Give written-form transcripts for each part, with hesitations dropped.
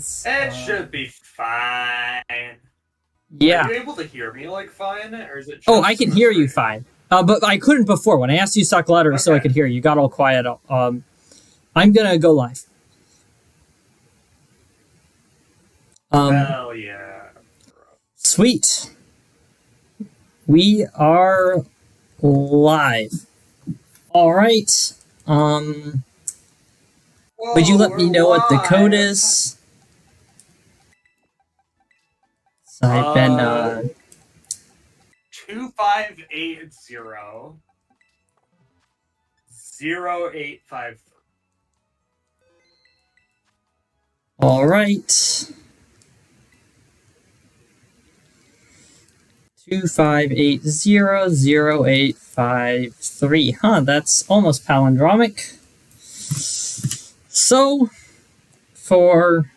is... It should be fine. Yeah. Are you able to hear me, like, fine? Or is it just Oh, I can hear you fine. But I couldn't before. When I asked you to talk louder so I could hear you, you got all quiet. I'm gonna go live. Hell yeah. Sweet. We are live. All right. Would you let me know what the code is? So I've been 2580 0853. All right. 25800853. Huh, that's almost palindromic. So, for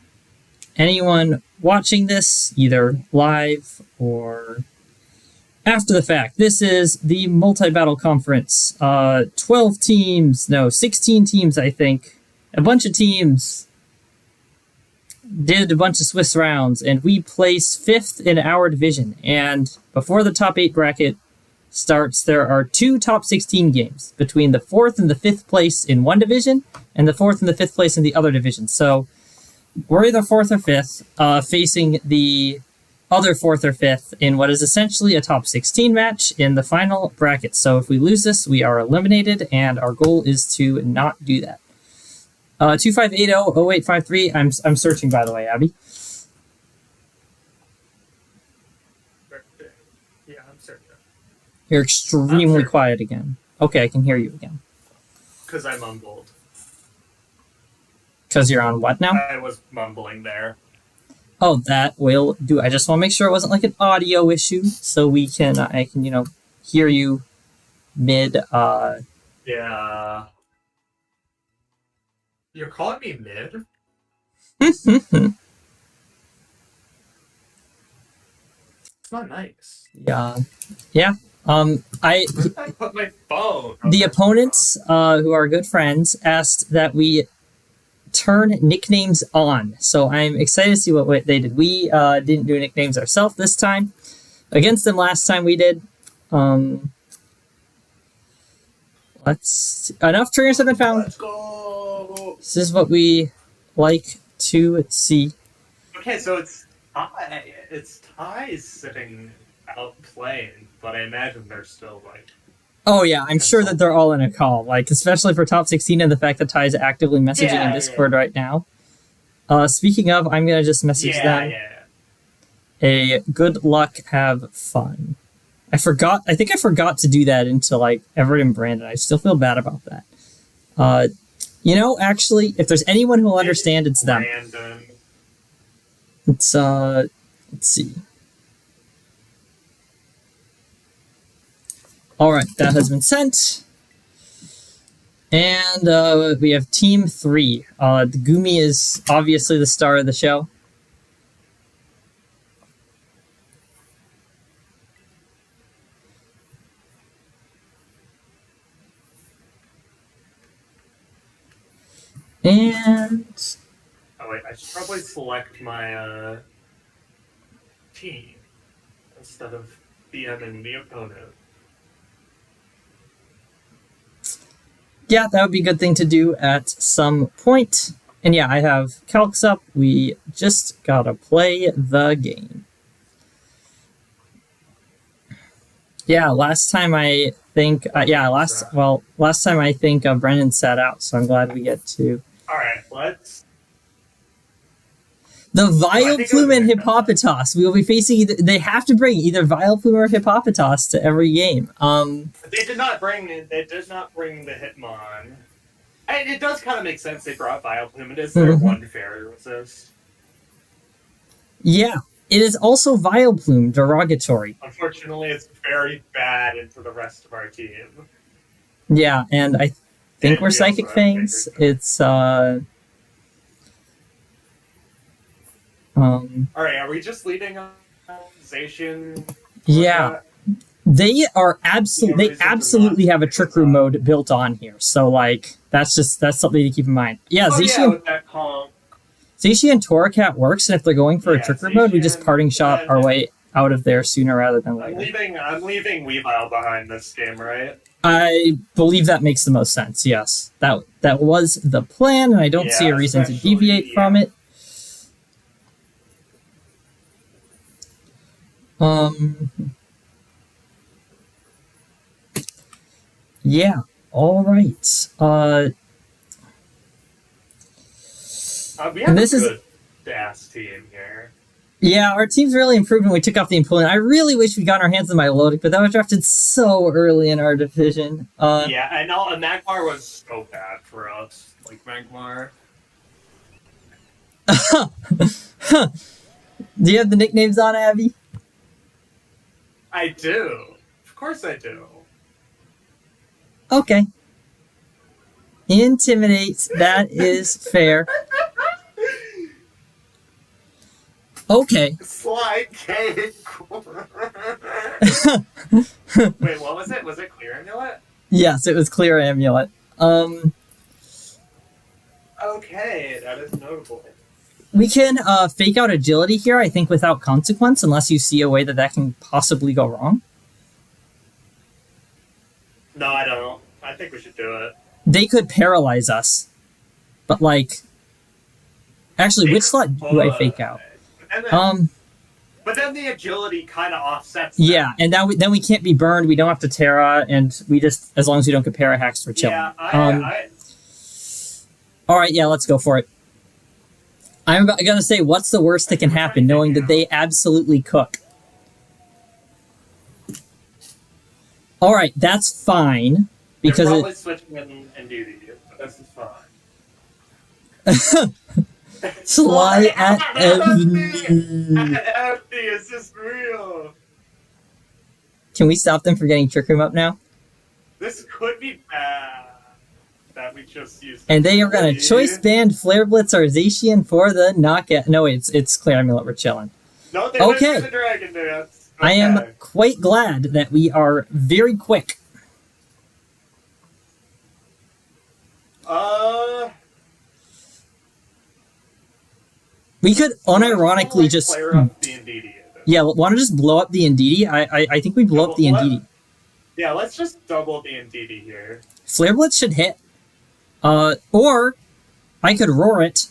anyone watching this, either live or after the fact, this is the multi-battle conference. 12 teams, no, 16 teams, I think. A bunch of teams did a bunch of Swiss rounds, and we placed 5th in our division. And before the top 8 bracket starts, there are 2 top 16 games between the 4th and the 5th place in one division and the 4th and the 5th place in the other division. So we're either 4th or 5th, facing the other 4th or 5th in what is essentially a top 16 match in the final bracket. So if we lose this, we are eliminated, and our goal is to not do that. 25800853. I'm searching, by the way, Abby. Yeah, I'm searching. You're extremely quiet again. Okay, I can hear you again. Because I mumbled. Because you're on what now? I was mumbling there. Oh, that will do. I just want to make sure it wasn't like an audio issue, so we can, I can, hear you mid, Yeah. You're calling me mid? It's not nice. Yeah. Yeah. Where did I put my phone? The opponents, who are good friends, asked that we turn nicknames on. So I'm excited to see what they did. We didn't do nicknames ourselves this time. Against them last time we did. Enough triggers have been found. Let's go. This is what we like to see. Okay, so it's Ty's sitting out playing, but I imagine they're still like. Oh yeah, I'm sure that they're all in a call, like especially for top 16 and the fact that Ty is actively messaging in Discord right now. Speaking of, I'm gonna just message them. A good luck, have fun. I think I forgot to do that into like Everett and Brandon. I still feel bad about that. Actually, if there's anyone who will understand, it's them. Brandon. It's let's see. Alright, that has been sent. And we have Team 3. The Gumi is obviously the star of the show. And... Oh wait, I should probably select my team instead of BMing the opponent. Yeah, that would be a good thing to do at some point. And yeah, I have calcs up. We just gotta play the game. Yeah, last time I think... last time I think Brennan sat out, so I'm glad we get to... Alright, let's... The Vileplume and Hippopotas. We will be facing... They have to bring either Vileplume or Hippopotas to every game. They did not bring the Hitmon. It does kind of make sense they brought Vileplume. It is their one fairy resist. Yeah. It is also Vileplume, derogatory. Unfortunately, it's very bad into the rest of our team. Yeah, and I think we're Psychic Fangs. It's, Alright, are we just leading on Zacian? Yeah. They absolutely have a Trick Room mode built on here. So, like, that's something to keep in mind. Yeah, Zacian... with that comp. Zacian Toracat works, and if they're going for a trickery mode, we just parting shot our way out of there sooner rather than later. I'm leaving Weavile behind this game, right? I believe that makes the most sense, yes. That was the plan, and I don't see a reason to deviate from it. Yeah, alright. We have a good DAS team here. Yeah, our team's really improved when we took off the opponent. I really wish we got our hands on my Melodic, but that was drafted so early in our division. Yeah, I know, and Magmar was so bad for us. Like, Magmar. Do you have the nicknames on, Abby? I do. Of course I do. Okay. Intimidate. That is fair. Okay. Slide cake. Wait, what was it? Was it Clear Amulet? Yes, it was Clear Amulet. Okay, that is notable. We can fake out agility here, I think, without consequence, unless you see a way that can possibly go wrong. No, I don't. I think we should do it. They could paralyze us. But, like... Actually, which slot do I fake out? But then the agility kind of offsets yeah, and then we can't be burned, we don't have to Terra, and we just... As long as we don't get Parahacks, we're chilling. Yeah, Alright, yeah, let's go for it. I'm gonna say, what's the worst that can happen, knowing that they absolutely cook? Alright, that's fine. Because you're probably switching and do these, but this is fine. Sly at FD! Is this real? Can we stop them from getting Trick Room up now? This could be bad. That we just used. And they are going to choice band Flare Blitz or Zacian for the knockout. No, it's Clear Amulet. We're chilling. No, they went to the Dragon Dance. Okay. I am quite glad that we are very quick. We could unironically just... Yeah, want to just blow up the Ndidi? I think we blow up the Ndidi. Yeah, let's just double the Ndidi here. Flare Blitz should hit. Or I could roar it.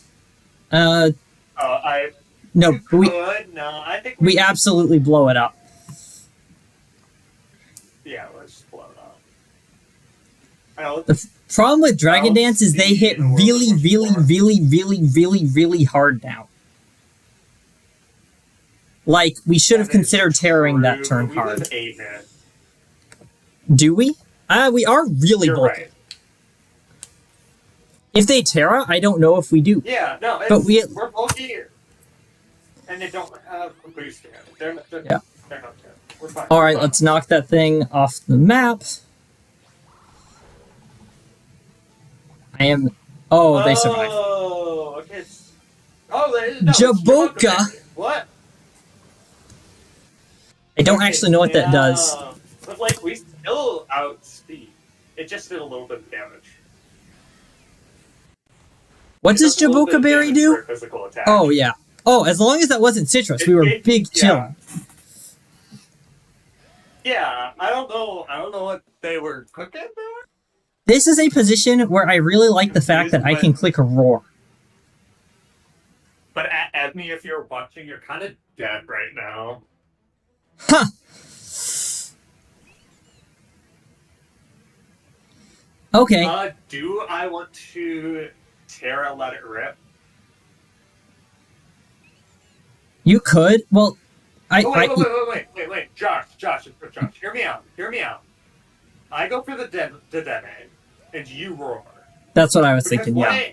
No, I think we absolutely blow it up. Yeah, let's just blow it up. The problem with Dragon Dance is they hit really, really, really, really, really, really hard now. Like, we should have considered tearing that turn hard. Do we? We are really bulky. Right. If they Terra, I don't know if we do. Yeah, no, we're bulky, and they don't have a boost damage. They're not Terra. We're fine. Alright, let's knock that thing off the map. I am... Oh, they survived. Oh, okay. Jaboka! What? I don't actually know what that does. But, like, we still outspeed. It just did a little bit of damage. What does Jaboka Berry do? Oh, yeah. Oh, as long as that wasn't citrus, we were big chill. Yeah, I don't know what they were cooking there. This is a position where I really like the fact that I can click a roar. But Edney, if you're watching, you're kind of dead right now. Huh. Okay. Do I want to Terra let it rip? You could. Well, Wait. Josh, hear me out. I go for the Dedenne, and you roar. That's what I was thinking, yeah.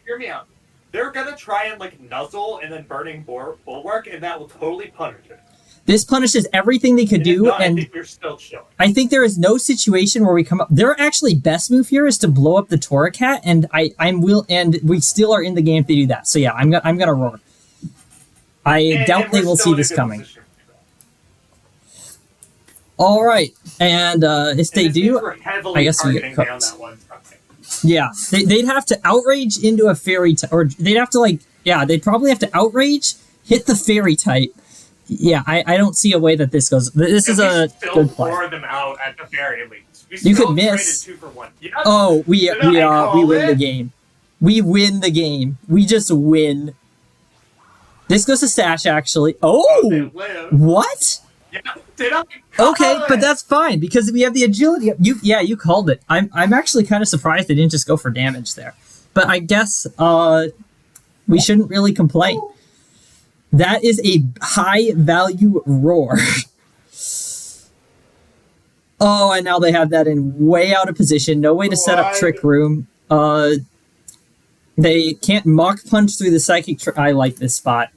Hear me out. They're gonna try and, like, nuzzle and then burning bulwark, and that will totally punish it. This punishes everything they could do, and I think we're still chilling. I think there is no situation where we come up. Their actually best move here is to blow up the Toracat, and and we still are in the game if they do that. So yeah, I'm gonna roar. I doubt they will see this coming. All right, and if they do, I guess we get cooked. Yeah, they'd have to outrage into a fairy, or they'd have to like Yeah, they'd probably have to outrage, hit the fairy type. Yeah, I don't see a way that this goes. This is a good play. Still them out at the very least. We You still could miss. 2 for 1. Oh, we win the it? game. We win the game. We just win. This goes to Sash, actually. Oh! What? Yeah, did I? Okay, but that's fine, because we have the agility. You called it. I'm actually kind of surprised they didn't just go for damage there. But I guess we shouldn't really complain. That is a high-value roar. Oh, and now they have that in way out of position. No way to set up Trick Room. They can't Mach Punch through the Psychic... I like this spot.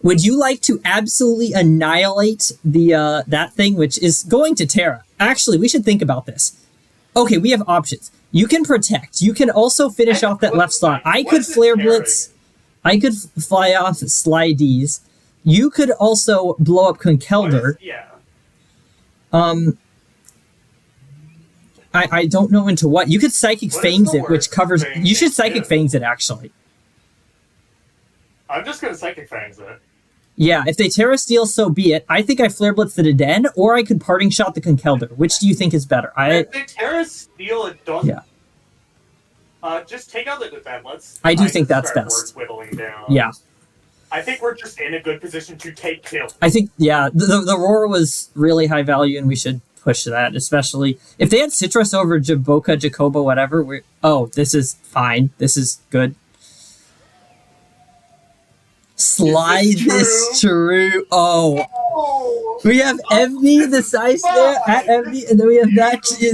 Would you like to absolutely annihilate the that thing, which is going to Terra? Actually, we should think about this. Okay, we have options. You can protect. You can also finish off that left slot. I could Flare Blitz... I could fly off Slidees. You could also blow up Conkeldurr. Yeah. I don't know into what. You could Psychic Fangs it, which covers... You should Psychic Fangs it, actually. I'm just going to Psychic Fangs it. Yeah, if they Terra Steel, so be it. I think I Flare Blitz the Den, or I could Parting Shot the Conkeldurr. Which do you think is better? If they Terra Steel, it doesn't... Yeah. Just take out the defense. I do think that's best. Whittling down. Yeah. I think we're just in a good position to take kill. I think, yeah, the Roar was really high value, and we should push that, especially... If they had Citrus over Jaboka, Jacoba, whatever, oh, this is fine. This is good. Slide this true. Oh. We have Evney, the Size there, at Evney, and then we have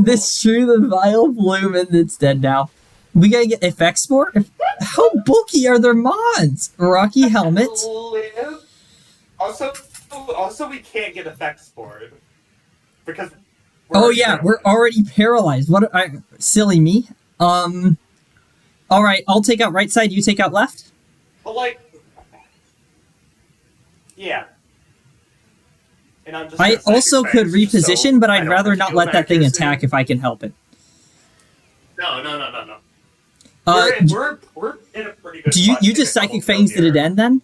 this True, the Vile Bloom, and it's dead now. We gotta get Effect Sport? How bulky are their mons? Rocky Helmet. Also, we can't get Effect Sport. Because... Oh yeah, we're already paralyzed. What? Silly me. Alright, I'll take out right side, you take out left? But like... Yeah. And I'm just I also could reposition, but I'd rather not let that thing attack if I can help it. No. We're in a pretty good spot. You just Psychic Fangs to the end then?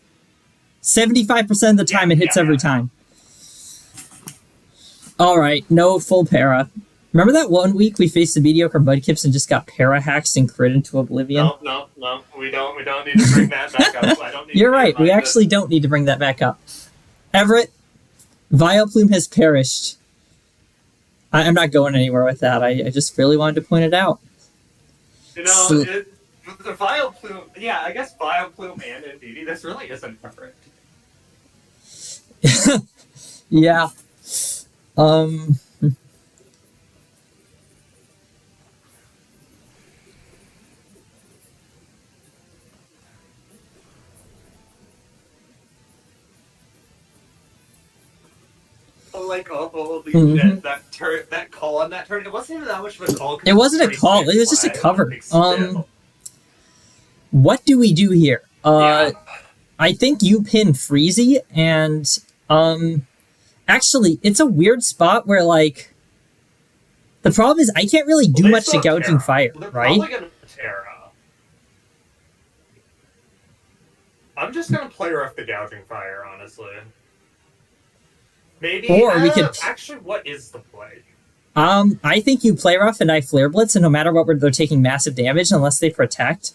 75% of the time it hits every time. Alright, no full para. Remember that one week we faced the mediocre Mudkips and just got para-hacked and crit into oblivion? No. We don't need to bring that back up. I don't need You're right, we actually don't need to bring that back up. Everett, Vileplume has perished. I'm not going anywhere with that. I just really wanted to point it out. You know, the Vileplume... Yeah, I guess Vileplume and Indeedee, this really isn't perfect. Yeah. Like, that call on that turn, it wasn't even that much of a call. It wasn't a call, it was just a cover. What do we do here? I think you pin Freezy, and, actually, it's a weird spot where, like, the problem is I can't really do much to Gouging Fire, They're right? probably gonna Terra. I'm just gonna play rough the Gouging Fire, honestly. Maybe. Or we could... Actually, what is the play? I think you play rough and I Flare Blitz, and no matter what, they're taking massive damage unless they protect.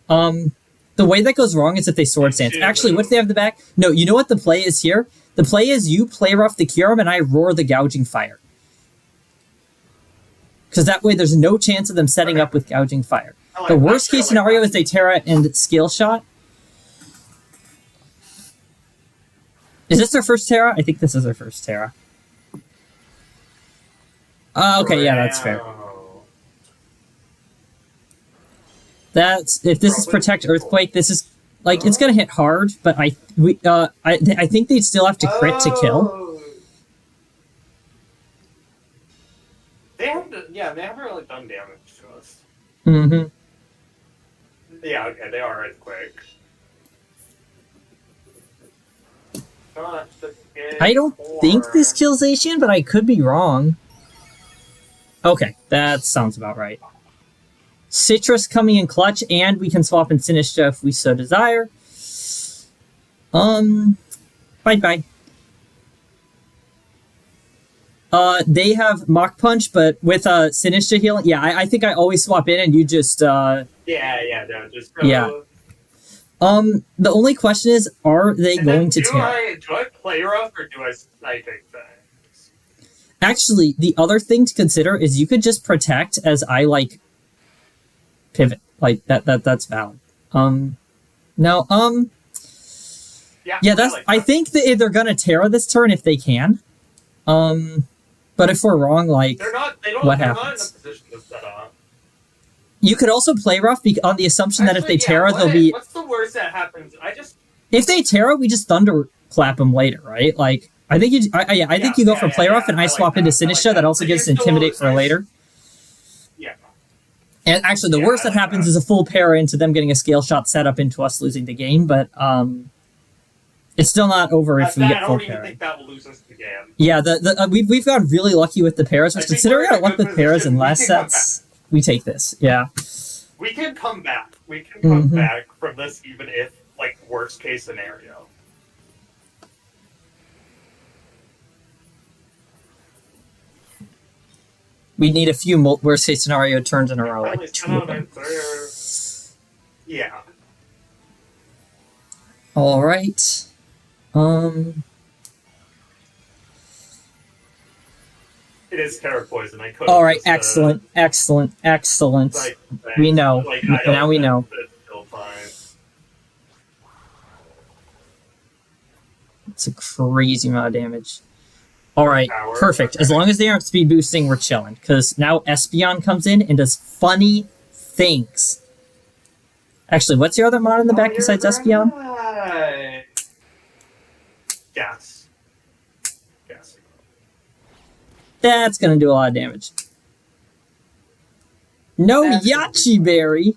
The way that goes wrong is if they Sword Stance. Actually, what if they have the back? No, you know what the play is here? The play is you play rough the Kyurem and I roar the Gouging Fire. Because that way there's no chance of them setting up with Gouging Fire. The worst case scenario is they Terra and Scale Shot. Is this their first Terra? I think this is their first Terra. Okay, yeah, that's fair. That's if this is Protect Earthquake, this is like it's gonna hit hard, but I think they'd still have to crit to kill. They haven't really done damage to us. Mm-hmm. Yeah, okay, they are Earthquake. I don't think this kills Zacian, but I could be wrong. Okay, that sounds about right. Citrus coming in clutch, and we can swap in Sinistra if we so desire. Bye. They have Mach Punch, but with Sinistra healing. Yeah, I think I always swap in, and you just no, just go. Yeah. The only question is, are they going to tear? Do I play rough or do I sniping things? Actually, the other thing to consider is you could just protect as I like pivot. Like that's valid. No, yeah, that's I think that they're gonna Terra this turn if they can. But if we're wrong, like they're not in a position to set up. You could also play rough on the assumption that if they Terra, they'll be. What's the worst that happens? If they Terra, we just thunderclap them later, right? Like I think I think you go for play rough and I swap into Sinistra. That also gives Intimidate for later. Yeah. And actually, the worst that happens is a full para into them getting a scale shot set up into us losing the game, but it's still not over if we get full para. I don't even think that will lose us the game. Yeah, we've got really lucky with the paras, which considering our luck with paras in last sets, we take this. Yeah. We can come back. We can come back from this, even if like worst case scenario. We need a few worst case scenario turns in a row, like 2 of them. Yeah. All right. It is Terra Poison. I could. All right. Excellent. We know. Now we know. It's still fine. It's a crazy amount of damage. All right, perfect. As long as they aren't speed boosting, we're chilling. Because now Espeon comes in and does funny things. Actually, what's your other mod in the back besides Espeon? Gas. That's going to do a lot of damage. No Yachi Berry.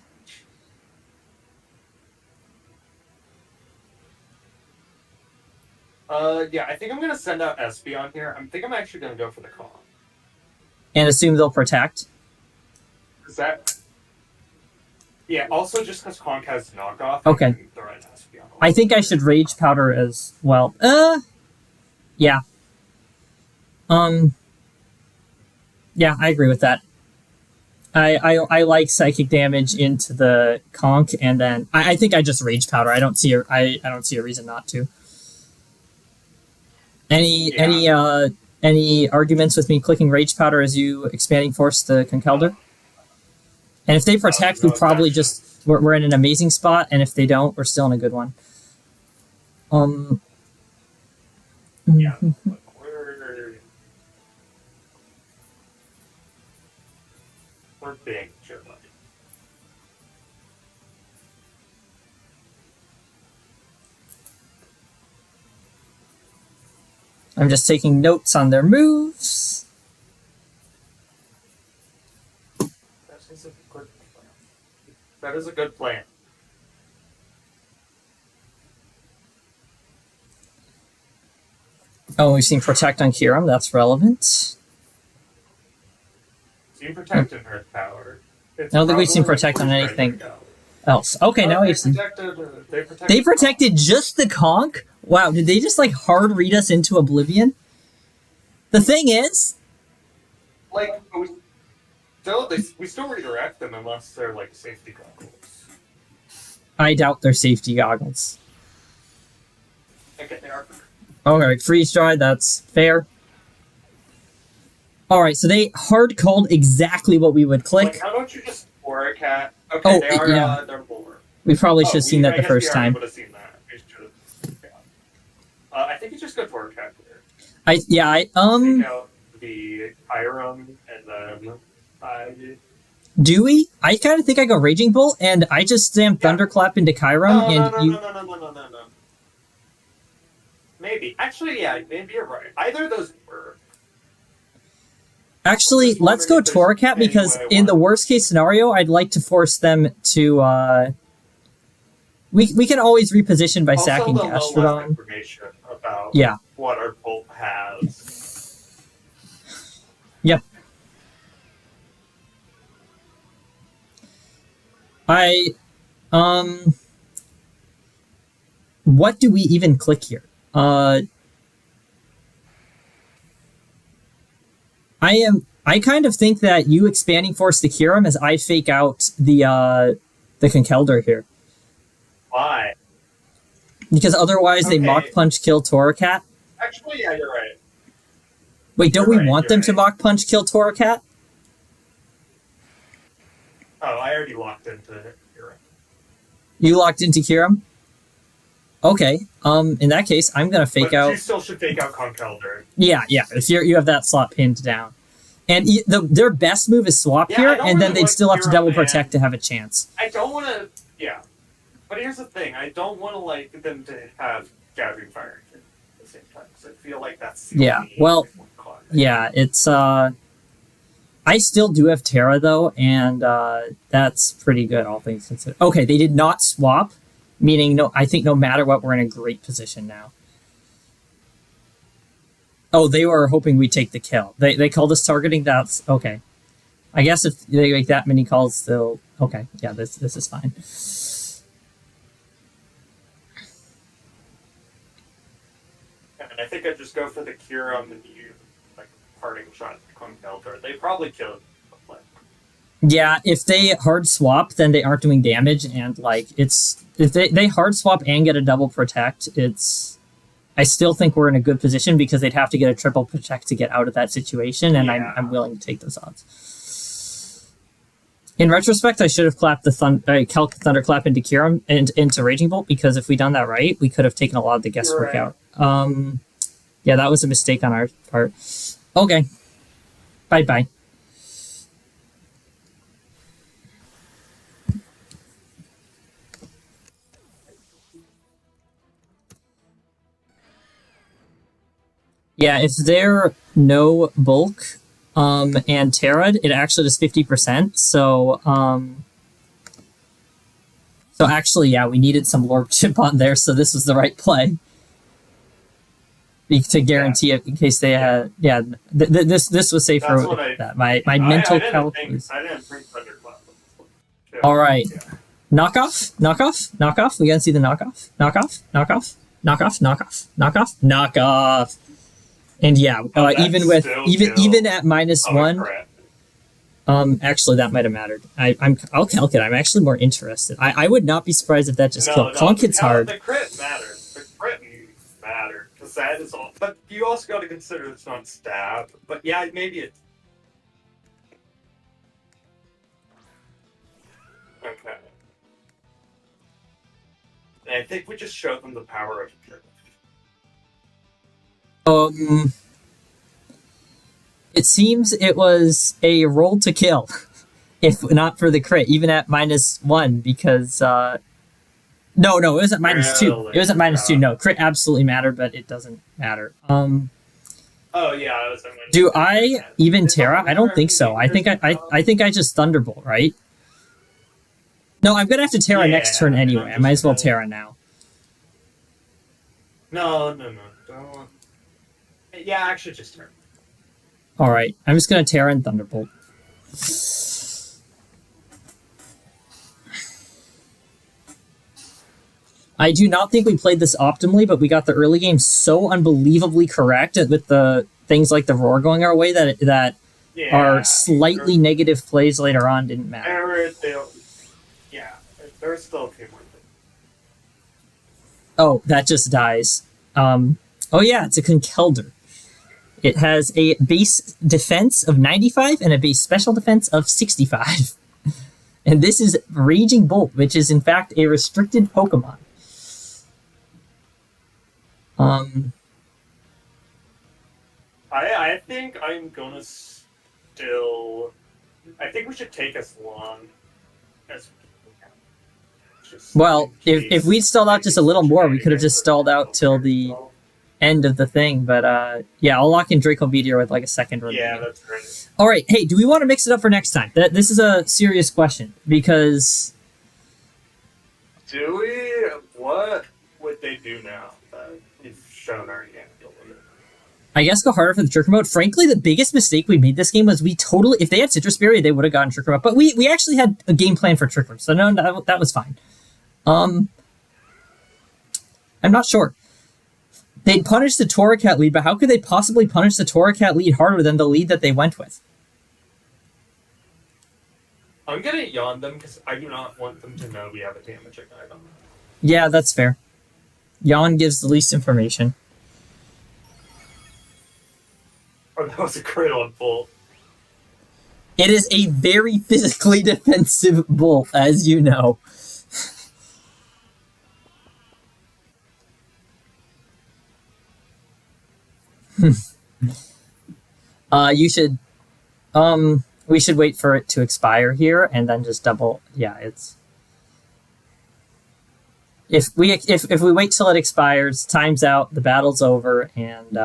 Yeah, I think I'm going to send out Espeon here. I think I'm actually going to go for the Conk. And assume they'll protect? Is that... Yeah, also just because Conk has knockoff. Okay. I think I should Rage Powder as well. Yeah. Yeah, I agree with that. I like psychic damage into the Conk, and then I think I just Rage Powder. I don't see a reason not to. Any arguments with me clicking Rage Powder as you expanding force the Conkeldurr? And if they protect, we probably just we're in an amazing spot, and if they don't, we're still in a good one. Yeah. We're big, sure, buddy. I'm just taking notes on their moves. That is a good plan. Oh, we've seen Protect on Kyurem. That's relevant. Seen Protect in Earth Power. I don't think we've seen Protect on anything else. Okay, now we've seen... They protected just the Conk? Wow, did they just, like, hard read us into oblivion? The thing is... Like, we still redirect them unless they're, like, safety goggles. I doubt they're safety goggles. Okay, they are. Alright, Freeze Dry, that's fair. Alright, so they hard called exactly what we would click. Like, how don't you just Aura Cat? Okay, they are, they're bored. We probably should have seen that the first time. Would have seen that. We should have. Yeah. I think it's just good for Aura Cat here. Take out the Kyurem and then do we? I kind of think I go Raging Bolt, and I just stamp Thunderclap into Kyurem, No. Maybe. Actually, yeah, maybe you're right. Either of those work. Actually, let's go Torracat, because in the worst case scenario, I'd like to force them to, we can always reposition by sacking Gastrodon. Information about what our Bolt has. Yep. I what do we even click here? I kind of think that you expanding force the Kyurem as I fake out the Conkeldurr here. Why? Because otherwise they Mach Punch kill Torracat. Actually, yeah, you're right. Wait, don't we want them to Mach Punch kill Torracat? Oh, I already locked into Kyurem. You locked into Kyurem? Okay. In that case, I'm gonna fake out. You still should fake out Conkeldurr. Yeah. If you have that slot pinned down, and their best move is swap here, and then they'd still have to double protect to have a chance. I don't want to. Yeah, but here's the thing: I don't want to like them to have Gathering Fire at the same time. So I feel like that's it's I still do have Terra though, and that's pretty good, all things considered. Okay, they did not swap. Meaning, I think no matter what, we're in a great position now. Oh, they were hoping we'd take the kill. They called us targeting. That's okay. I guess if they make that many calls, they'll... Okay, yeah, this is fine. And I think I'd just go for the Kyurem and you, like, parting shot at Conkeldurr. They probably killed. Yeah, if they hard swap, then they aren't doing damage, and like it's if they hard swap and get a double protect, it's I still think we're in a good position because they'd have to get a triple protect to get out of that situation, and I'm willing to take those odds. In retrospect, I should have clapped the Thunderclap into Kyurem and into Raging Bolt, because if we'd done that right, we could have taken a lot of the guesswork out. Yeah, that was a mistake on our part. Okay. Bye. Yeah, if they're no bulk and Terra, it actually does 50%. So actually, yeah, we needed some Lord Chip on there, so this was the right play. To guarantee it in case they had... Yeah, this was safer with that. My mental calculus. I didn't bring Thunderclap. All right. Yeah. Knockoff. We gotta see the knockoff. Knockoff. And yeah, even at -1, actually that might have mattered. I'll calc it. I'm actually more interested. I would not be surprised if that just killed. Conk hard. The crit matters. The crit matters because that is all. But you also got to consider it's not stab. But yeah, maybe it. Okay. And I think we just showed them the power of crit. It seems it was a roll to kill, if not for the crit, even at -1, because no, it was at -2. It was at -2. No, crit absolutely mattered, but it doesn't matter. Oh yeah, it was at -2. Do I even Terra? I don't think so. I think I just Thunderbolt, right? No, I'm gonna have to Terra next turn anyway. I might as well Terra now. No, don't. Yeah, actually, just turn. All right, I'm just gonna Terra and Thunderbolt. I do not think we played this optimally, but we got the early game so unbelievably correct with the things like the roar going our way that our slightly negative plays later on didn't matter. There's still a few more things. Oh, that just dies. Oh yeah, it's a Conkeldurr. It has a base defense of 95 and a base special defense of 65. And this is Raging Bolt, which is in fact a restricted Pokemon. I think I'm gonna still... I think we should take as long as we can. Well, if we'd stalled out just a little more, we could have just stalled out till the end of the thing, but yeah, I'll lock in Draco Meteor with like a second run. Yeah, that's great. All right, hey, do we want to mix it up for next time? This is a serious question, because... Do we? What would they do now that you've shown our hand a little bit? I guess go harder for the Trick Remote. Frankly, the biggest mistake we made this game was we totally, if they had Citrus Berry, they would have gotten Trick Remote. But we actually had a game plan for Trick Room, so no, that was fine. I'm not sure. They'd punish the Torracat lead, but how could they possibly punish the Torracat lead harder than the lead that they went with? I'm gonna yawn them because I do not want them to know we have a damaging item. Yeah, that's fair. Yawn gives the least information. Oh, that was a crit on Bolt. It is a very physically defensive Bolt, as you know. You should, we should wait for it to expire here and then just double. Yeah, it's. If we wait till it expires, time's out, the battle's over, and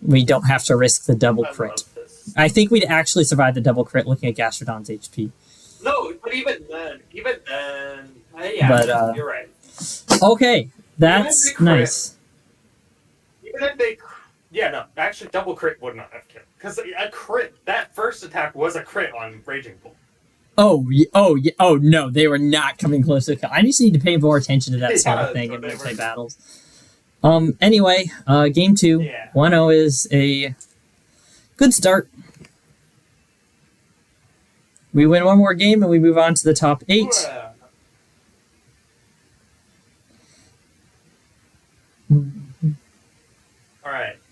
we don't have to risk the double crit. I think we'd actually survive the double crit looking at Gastrodon's HP. No, but even then, yeah, but, you're right. Okay, that's nice. Even if they, yeah, no, actually, double crit would not have killed because a crit. That first attack was a crit on Raging Bull. Oh no, they were not coming close to. I just need to pay more attention to that sort of thing in multi battles. Anyway, game 2, 1-0 is a good start. We win one more game and we move on to the top 8.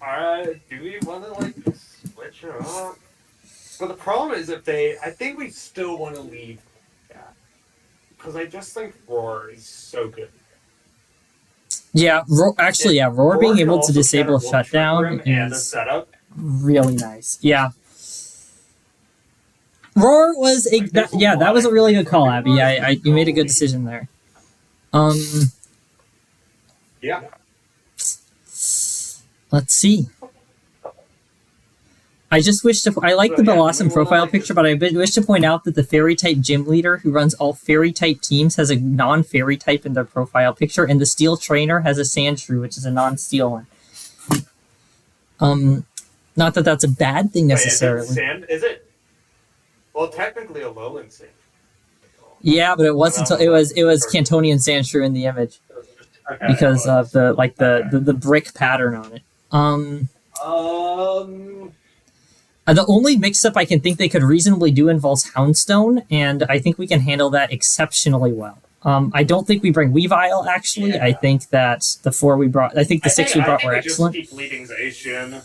Alright, do we want to, like, switch it up? But the problem is I think we still want to leave that. Because I just think Roar is so good. Yeah, Roar being able to disable Shutdown is really nice. Yeah. Roar was that was a really good call, Abby. You made a good decision there. Yeah. Let's see. I just wish to. I like the Blossom profile picture, but I wish to point out that the Fairy type gym leader who runs all Fairy type teams has a non-Fairy type in their profile picture, and the Steel trainer has a Sandshrew, which is a non-Steel one. Not that that's a bad thing necessarily. Wait, is it? Well, technically a Lowland Sand. Yeah, but it wasn't until it was Cantonian Sandshrew in the image because of the brick pattern on it. The only mix-up I can think they could reasonably do involves Houndstone, and I think we can handle that exceptionally well. I don't think we bring Weavile, actually. Yeah. I think that the 6 we brought were excellent. Just keep leading Zacian.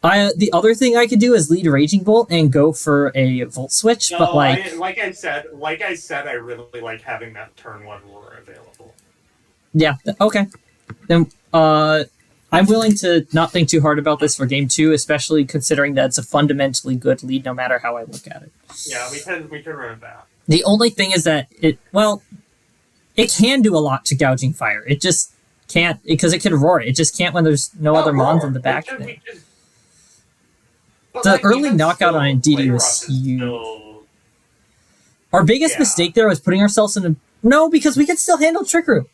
The other thing I could do is lead Raging Bolt and go for a Volt Switch, but like I said, I really like having that turn 1 Roar available. Yeah, okay. Then, I'm willing to not think too hard about this for game 2, especially considering that it's a fundamentally good lead no matter how I look at it. Yeah, we can run it back. The only thing is that it can do a lot to Gouging Fire. It just can't, because it can Roar. It just can't when there's no other Mons in the back thing. The early knockout on Indeedee was huge. Our biggest mistake there was putting ourselves in a... No, because we can still handle Trick Room.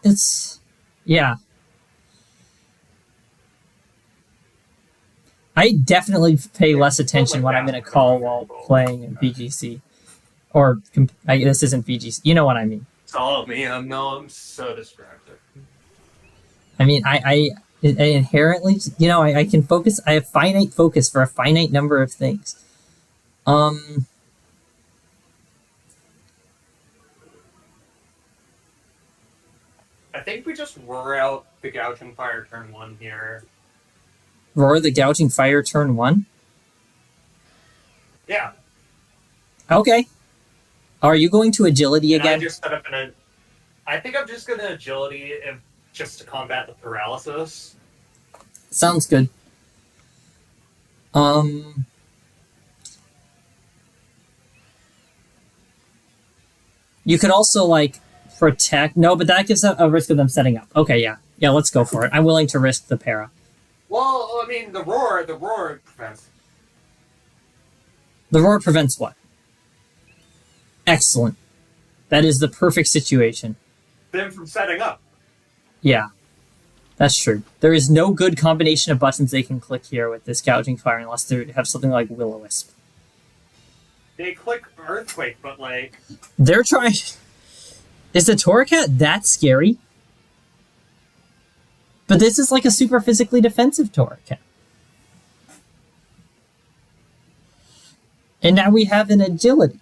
It's... Yeah. I definitely pay less attention when I'm in a call while playing in VGC. Or, this isn't VGC. You know what I mean. It's all me. I'm so distracted. I mean, I inherently, I can focus. I have finite focus for a finite number of things. I think we just roar out the Gouging Fire turn 1 here. Roar the Gouging Fire turn 1? Yeah. Okay. Are you going to Agility again? I just set up I think I'm just going to Agility just to combat the paralysis. Sounds good. You could also, protect... No, but that gives a risk of them setting up. Okay, yeah. Yeah, let's go for it. I'm willing to risk the para. Well, I mean, the roar prevents. The Roar prevents what? Excellent. That is the perfect situation. Them from setting up. Yeah, that's true. There is no good combination of buttons they can click here with this gouging fire unless they have something like Will-O-Wisp. They click Earthquake, but like... They're trying... Is the Torracat that scary? But this is like a super physically defensive Torracat. And now we have an agility.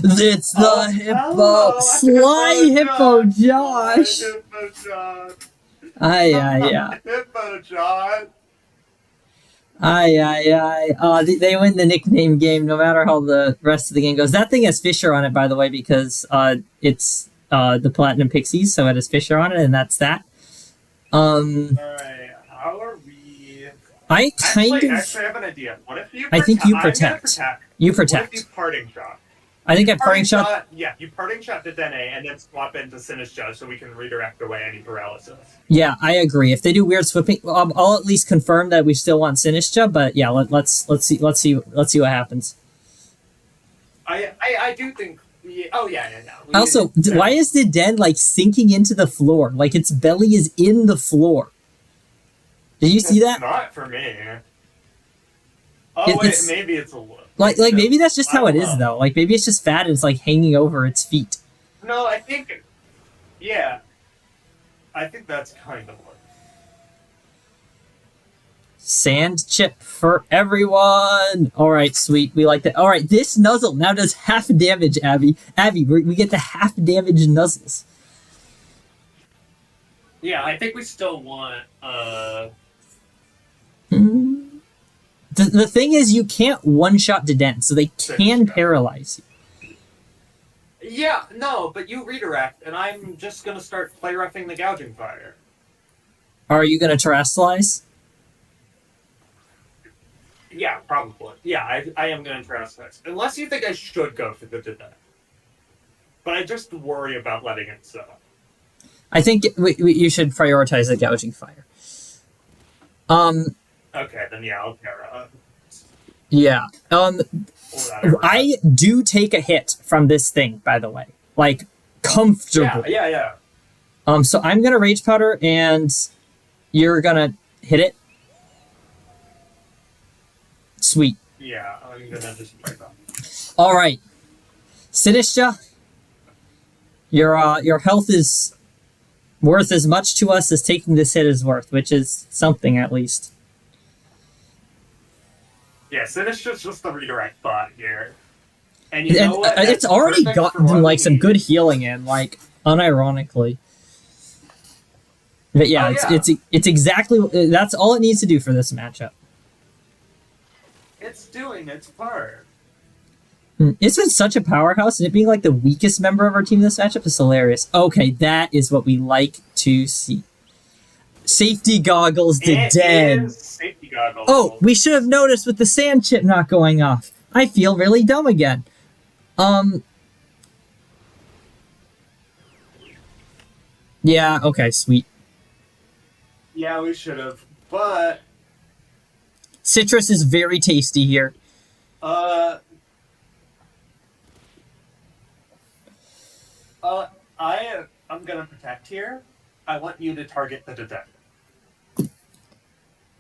It's the hippo! Sly Hippo Josh! Hippo John! Ay. Hippo John! Ay. They win the nickname game no matter how the rest of the game goes. That thing has Fisher on it, by the way, because it's the Platinum Pixies, so it has Fisher on it, and that's that. Alright, how are we... Actually, I have an idea. What if you I think you protect. You What if protect. you parting shot? I think I parting shot. Yeah, you parting shot to Dene and then swap into Sinistra so we can redirect away any paralysis. Yeah, I agree. If they do weird swipping, I'll at least confirm that we still want Sinistra. But yeah, let's see what happens. I do think. Oh yeah. Also, why is the den like sinking into the floor? Like its belly is in the floor. Did you see that? Not for me. Oh wait, maybe it's a look. Like maybe that's just how it is though. Like maybe it's just fat and it's like hanging over its feet. No, I think. Yeah. I think that's kind of what. Sand chip for everyone. All right, sweet. We like that. All right, this nuzzle now does half damage, Abby. Abby, we get the half damage nuzzles. Yeah, I think we still want. The thing is, you can't one-shot Deden, so they can paralyze you. Yeah, no, but you redirect, and I'm just gonna start play roughing the gouging fire. Are you gonna terrestrialize? Yeah, probably. Yeah, I am gonna terrestrialize. Unless you think I should go for the Deden. But I just worry about letting it so. I think you should prioritize the gouging fire. Okay, then yeah, I'll Terra. Yeah. I do take a hit from this thing, by the way. Like, comfortably. Yeah. So I'm gonna Rage Powder, and you're gonna hit it. Sweet. Yeah, I'm gonna just break off. Alright. Sinistra, your health is worth as much to us as taking this hit is worth, which is something at least. Yeah, Sinistra's just the redirect bot here. And you know what? It's already gotten like some good healing in, like, unironically. But yeah, it's exactly, that's all it needs to do for this matchup. It's doing its part. It's been such a powerhouse, and it being like the weakest member of our team in this matchup is hilarious. Okay, that is what we like to see. Safety goggles, Deden. Safety goggles. Oh, we should have noticed with the sand chip not going off. I feel really dumb again. Yeah, okay, sweet. Yeah, we should have, but... Citrus is very tasty here. I'm gonna protect here. I want you to target the Deden.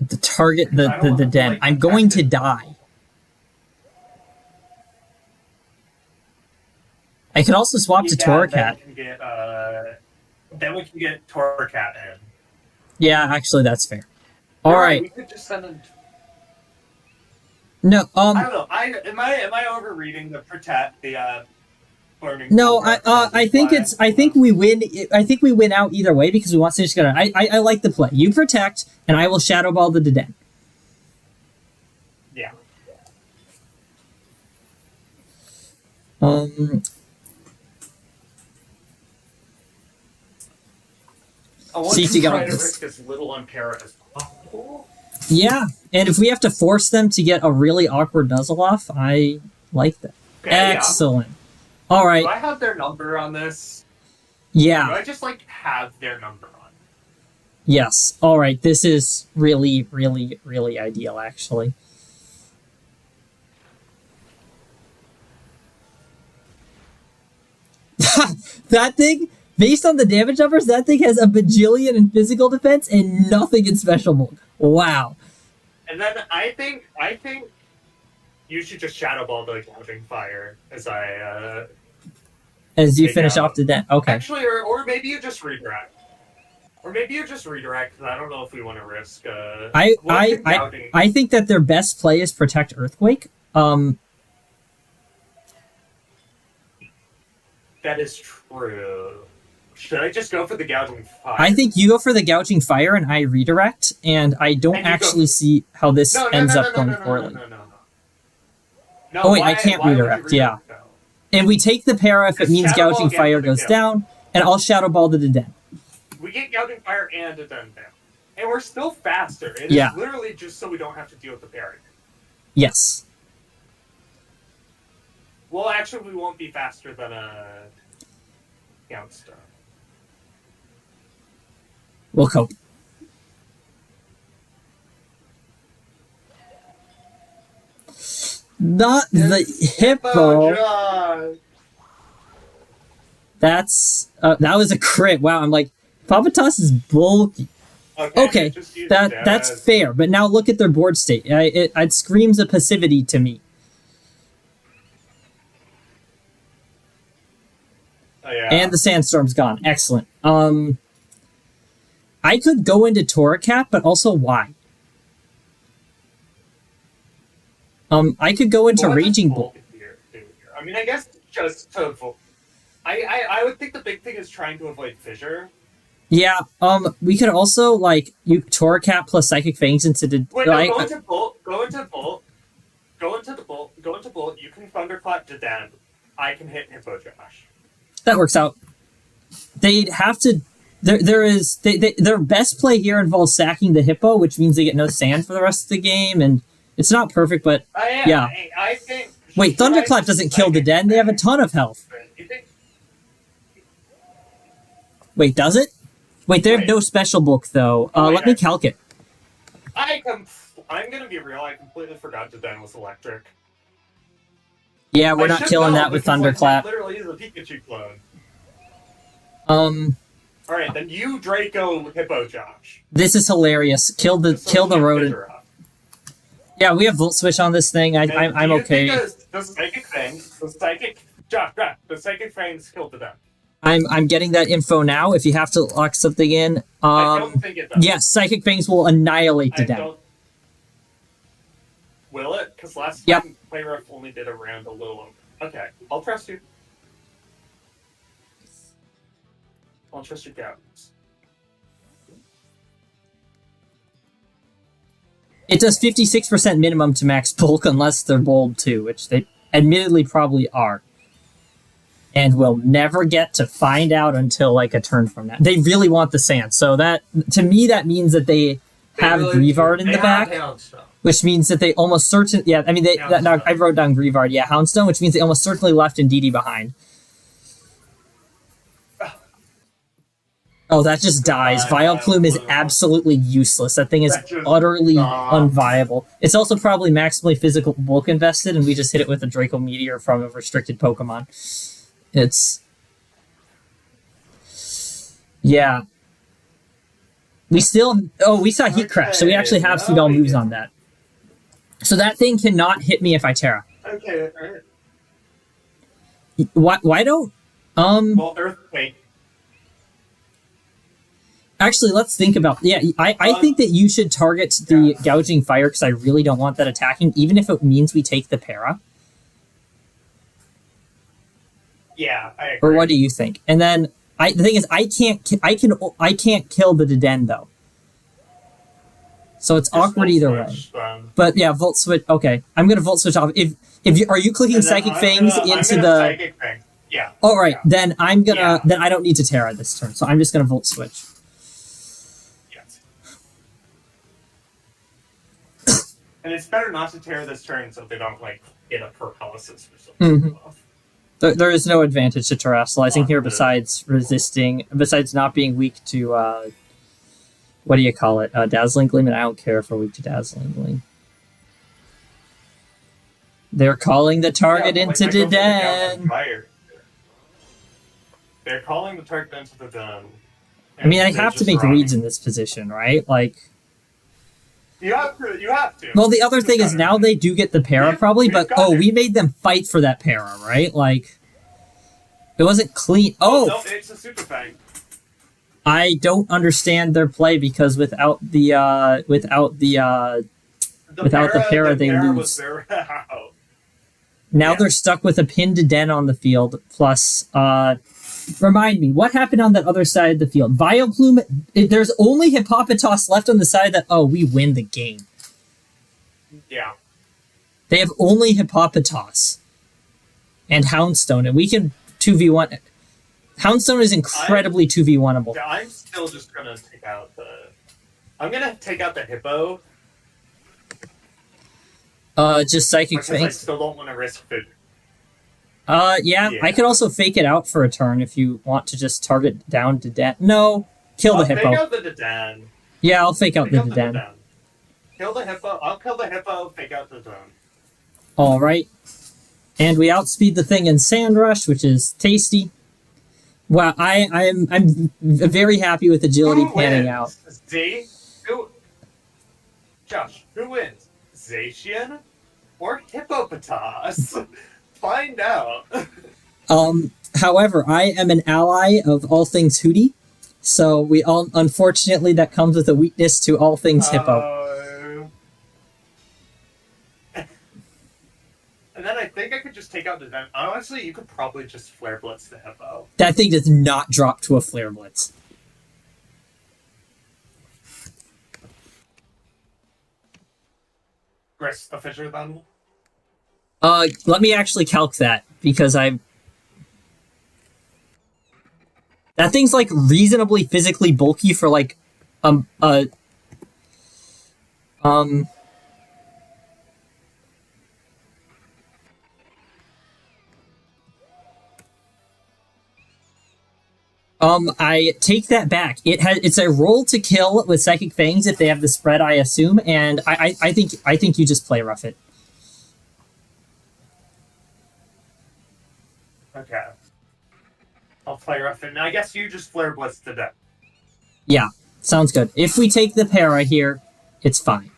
The target the den. I'm going to die. I can also swap to Torracat. Then we can get Torracat in. Yeah, actually, that's fair. All right. We could just send him. No. I don't know. Am I overreading the protect the burning? No. I think we win. I think we win out either way because we want to just go. I like the play. You protect, and I will shadow ball the Deden. Yeah. I want to try to risk as little on para as possible. Yeah, and if we have to force them to get a really awkward nuzzle off, I like that. Okay, excellent. Yeah. All right. Do I have their number on this? Yeah. Do I just have their number on? Yes. All right. This is really, really, really ideal, actually. That thing Based on the damage numbers, that thing has a bajillion in physical defense and nothing in special bulk. Wow. And then I think you should just Shadow Ball the Gouging Fire as you finish off the den. Okay. Actually, or maybe you just redirect. Or maybe you just redirect, because I don't know if we want to risk... I think that their best play is Protect Earthquake. That is true. Should I just go for the Gouging Fire? I think you go for the Gouging Fire and I redirect, and I don't actually see how this ends up going poorly. No, oh wait, I can't redirect, yeah. And we take the para if it means Gouging Fire goes down, and I'll Shadow Ball to the den. We get Gouging Fire and a den down. And we're still faster. It is literally just so we don't have to deal with the parry. Yes. Well, actually, we won't be faster than a Countstone. We'll cope. Not the hippo. That's that was a crit. Wow, I'm like, Papatos is bulky. Okay, that's fair. But now look at their board state. It screams a passivity to me. Oh, yeah. And the sandstorm's gone. Excellent. I could go into Toracap, but also why? I could go into Raging Bolt. I mean, I guess just to avoid... I would think the big thing is trying to avoid Fissure. Yeah, we could also, like, you Toracap plus Psychic Fangs into the... Wait, no, go into Bolt, go into Bolt, go into the Bolt, go into Bolt, you can Thunderclap to Den, I can hit Hippo Josh. That works out. They'd have to... Their best play here involves sacking the Hippo, which means they get no sand for the rest of the game, and it's not perfect, but yeah. I think... Wait, Thunderclap doesn't kill the Den, they have a ton of health. Wait, does it? Wait, they have no special book, though. Let me calc it. I'm gonna be real, I completely forgot the Den was electric. Yeah, we're not killing that with Thunderclap. Literally is a Pikachu clone. Alright, then you Draco Hippo Josh. This is hilarious. Kill the rodent. Yeah, we have Volt Switch on this thing. I'm okay. The Psychic Fangs, the Psychic Fangs killed the Den. I'm getting that info now. If you have to lock something in, I don't think it does. Yes, Psychic Fangs will annihilate the Den. Will it? Because last time Playref only did a round a little over. Okay, I'll trust you. I'll trust your guidance. It does 56% minimum to max bulk unless they're bold too, which they admittedly probably are. And we'll never get to find out until like a turn from now. They really want the sand, so that to me that means that they have Grievard in the back, which means that they almost certainly. Yeah, I mean I wrote down Grievard. Yeah, Houndstone, which means they almost certainly left Indeedee behind. Oh, that just dies. Vileplume is absolutely useless. That thing is utterly unviable. It's also probably maximally physical bulk invested, and we just hit it with a Draco Meteor from a restricted Pokemon. It's... Yeah. We still... Oh, we saw Heat Crash, so we actually have Seagull moves on that. So that thing cannot hit me if I Terra. Okay, alright. Why don't... Well, Earthquake. Actually, let's think about... Yeah, I think that you should target the Gouging Fire, because I really don't want that attacking, even if it means we take the para. Yeah, I agree. Or what do you think? And then the thing is, I can't kill the Den though. So it's just awkward either way. But yeah, Volt Switch. Okay, I'm gonna Volt Switch off. If you are you clicking Psychic Fangs into the? Psychic Fang. Yeah. All right, then I'm gonna. Then I don't need to Terra this turn, so I'm just gonna Volt Switch. Yes. And it's better not to Terra this turn, so they don't like get a paralysis or something. There is no advantage to terrestrializing here besides not being weak to, what do you call it? Dazzling Gleam, and I don't care if we're weak to Dazzling Gleam. They're calling the target into the Den. They're calling the target into the den. I mean, I they're have to just make running. reads in this position, right? Like, You have to. You have to. well, the other thing is gotta. now they do get the para probably, We've but got it. we made them fight for that para, right? Like, it wasn't clean. Oh, No, it's a super fang. I don't understand their play because without the para, they para lose. Was their out. Now Yeah. they're stuck with a pinned den on the field. Plus, remind me, what happened on that other side of the field? Vileplume, there's only Hippopotas left on the side that, oh, we win the game. Yeah. They have only Hippopotas and Houndstone, and we can 2v1. Houndstone is incredibly 2v1able. Yeah, I'm still just gonna take out the. I'm gonna take out the hippo Just Psychic because I Fangs. still don't want to risk food. Yeah, I could also fake it out for a turn if you want to just target down to den. No, kill the hippo. Fake out the Dadan. Yeah, I'll fake out the den. Kill the hippo. I'll kill the hippo. Fake out the Dadan. All right, and we outspeed the thing in Sand Rush, which is tasty. Wow, I'm very happy with agility panning out. Josh, who wins? Zacian or Hippopotas? Find out. However, I am an ally of all things Hootie, so we all unfortunately that comes with a weakness to all things hippo. And then I think I could just take out the den. Honestly, you could probably just Flare Blitz the hippo. That thing does not drop to a Flare Blitz. Gris the Fisher then? Let me actually calc that, because that thing's like reasonably physically bulky for like I take that back. It's a roll to kill with Psychic Fangs if they have the spread, I assume, and I think you just play rough it. Okay. I'll play rough it. And I guess you just Flare Blitz to death. Yeah, sounds good. If we take the para here, it's fine.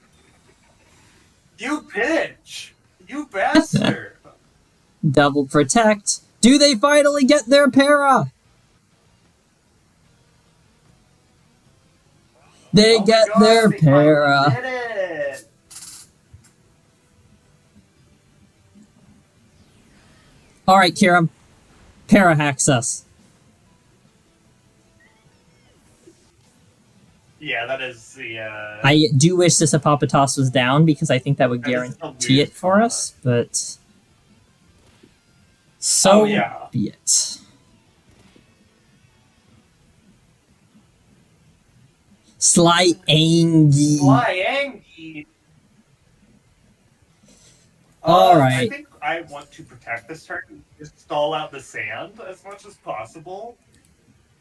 You bitch! You bastard! Double protect. Do they finally get their para? They get their para. Did it! All right, Kira. Para hacks us. Yeah, that is the. I do wish this Hippopotas was down because I think that would guarantee it for us, but so be it. Sly Angie. All right. I think I want to protect this turn. Just stall out the sand as much as possible.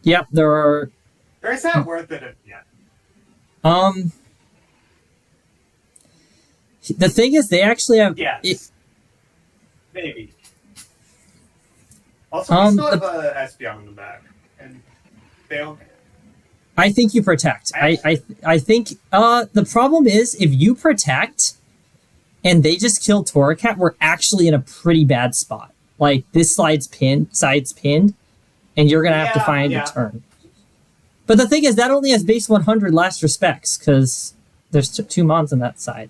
Yep, there are. Or is that worth it yet? The thing is, they actually have. Yes. Maybe. Also, we still have a Espeon in the back, and they don't. I think you protect. I think the problem is if you protect and they just kill Torracat, we're actually in a pretty bad spot. Like this side's pinned, and you're gonna have to find a turn. But the thing is that only has base 100 last respects because there's two mons on that side.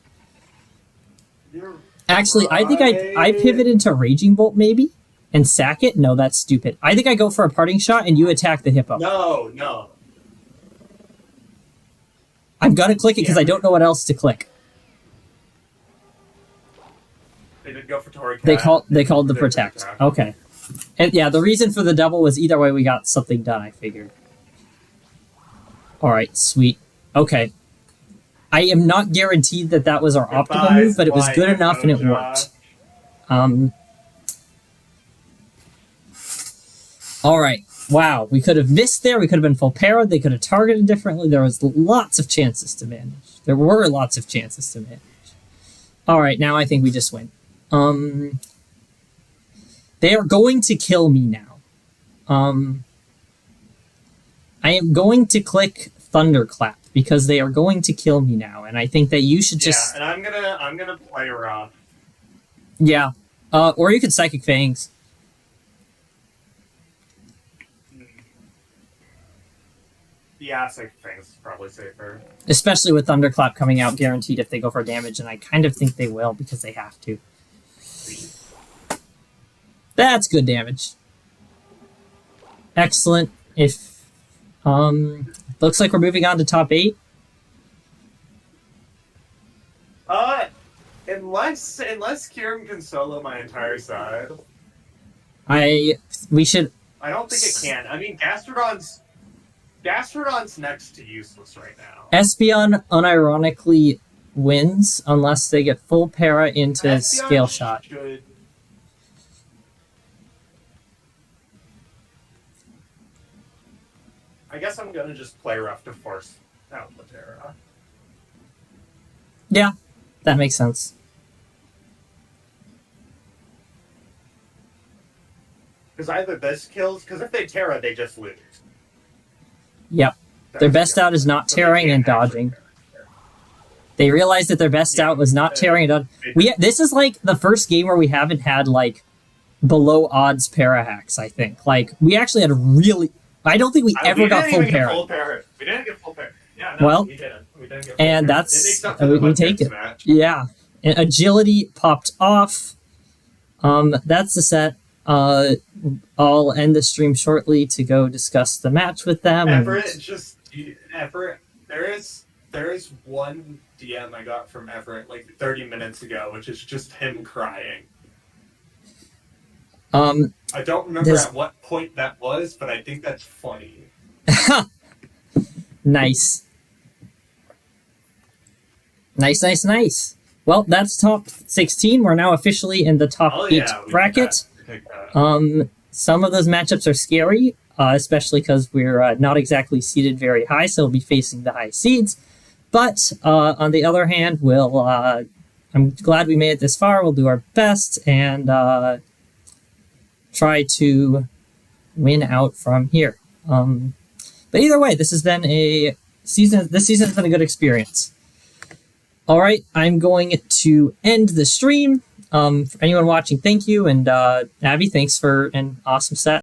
Actually, I think I pivoted to Raging Bolt maybe and sack it. No, that's stupid. I think I go for a parting shot and you attack the hippo. No. I'm gonna click it because I don't know what else to click. They did go for Torracat. They called the protect. Okay. And yeah, the reason for the double was either way we got something done, I figured. Alright, sweet. Okay. I am not guaranteed that that was our optimal move, but it was good enough and it worked. Alright. Wow, we could have missed there. We could have been full para. They could have targeted differently. There was lots of chances to manage. There were lots of chances to manage. Alright, now I think we just win. They are going to kill me now. I am going to click Thunderclap because they are going to kill me now, and I think that you should just... Yeah, and I'm gonna play rough. Yeah. Or you could Psychic Fangs. Yeah, Psychic Fangs is probably safer. Especially with Thunderclap coming out guaranteed if they go for damage, and I kind of think they will because they have to. That's good damage. Excellent. If looks like we're moving on to top 8. Unless Kieran can solo my entire side. We should... I don't think it can. I mean, Gastrodon's next to useless right now. Espeon unironically wins unless they get full para into Espeon Scale Shot. Should... I guess I'm gonna just play rough to force out the Terra. Yeah, that makes sense. Because either this kills, because if they Terra, they just lose. Yep. Their best out is not tearing and dodging. They realized that their best out was not tearing and dodging. This is like the first game where we haven't had like below odds para hacks, I think. Like, we actually had a really... I don't think we ever got full para. We didn't get full para. Yeah, no, well, we didn't. We didn't get full and para. that's... We take it. Match. Yeah. And agility popped off. That's the set. I'll end the stream shortly to go discuss the match with them. Everett, there is one DM I got from Everett like 30 minutes ago, which is just him crying. I don't remember at what point that was, but I think that's funny. Nice. Nice. Well, that's top 16. We're now officially in the top 8 bracket. Some of those matchups are scary, especially because we're not exactly seeded very high, so we'll be facing the high seeds. But on the other hand, I'm glad we made it this far. We'll do our best and try to win out from here. But either way, this has been a season. This season has been a good experience. All right, I'm going to end the stream. For anyone watching, thank you, and Abby, thanks for an awesome set.